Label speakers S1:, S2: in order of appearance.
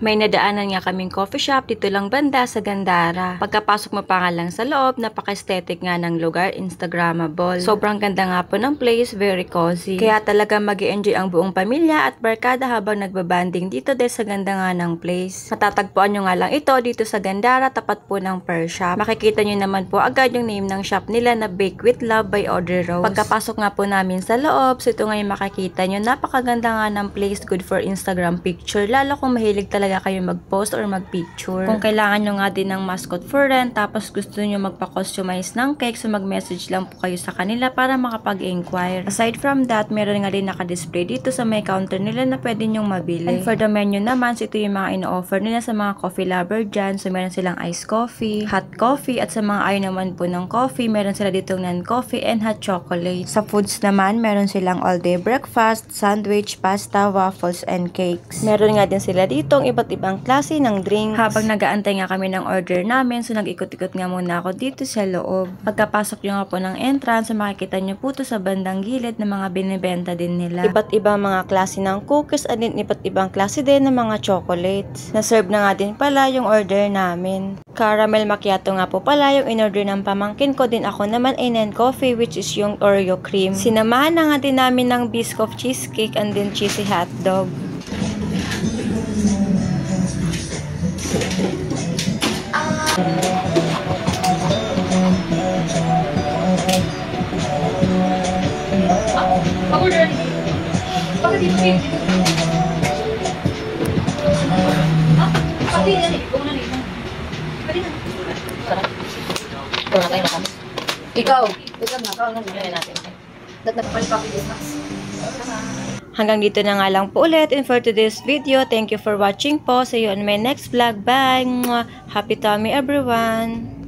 S1: May nadaanan nga kaming coffee shop dito lang banda sa Gandara. Pagkapasok mo pa nga lang sa loob, napaka-aesthetic nga ng lugar, Instagrammable. Sobrang ganda nga po ng place, very cozy. Kaya talaga mag-i-enjoy ang buong pamilya at barkada habang nagbabanding dito dahil sa ganda nga ng place. Matatagpuan nyo nga lang ito dito sa Gandara, tapat po ng Pearl Shop. Makikita nyo naman po agad yung name ng shop nila na Bake with Love by Audrey Rose. Pagkapasok nga po namin sa loob, so ito nga yung makikita nyo, napakaganda nga ng place, good for Instagram picture, lalo kung mahilig talaga kayo mag-post or mag-picture. Kung kailangan nyo nga din ng mascot for rent, tapos gusto nyo magpa-customize ng cake, so mag-message lang po kayo sa kanila para makapag-inquire. Aside from that, meron nga din naka-display dito sa may counter nila na pwede nyong mabili. And for the menu naman, so ito yung mga ino-offer nila sa mga coffee lover dyan. So meron silang iced coffee, hot coffee, at sa mga ayaw naman po ng coffee, meron sila ditong non-coffee and hot chocolate. Sa foods naman, meron silang all-day breakfast, sandwich, pasta, waffles, and cakes. Meron nga din sila ditong iba't ibang klase ng drinks. Habang nag-aantay nga kami ng order namin, so nag-ikot-ikot nga muna ako dito sa loob. Pagkapasok nyo nga po ng entrance, so makikita nyo po to sa bandang gilid na mga binibenta din nila. Iba't ibang mga klase ng cookies at din iba't ibang klase din ng mga chocolates. Na-serve na nga din pala yung order namin. Caramel macchiato nga po pala yung in-order ng pamangkin ko, din ako naman ay non-coffee which is yung Oreo cream. Sinamahan na nga din namin ng biscoff cheesecake and then cheesy hotdog.
S2: Pag-order. Bakit dito? Pati na rin. Kung na rin. Pwede na. Sarap. Kung na tayo na kami. Ikaw na. Ikaw na natin.
S1: Hanggang dito na nga lang po ulit and for today's video. Thank you for watching po. See you on my next vlog. Bye! Happy tummy everyone!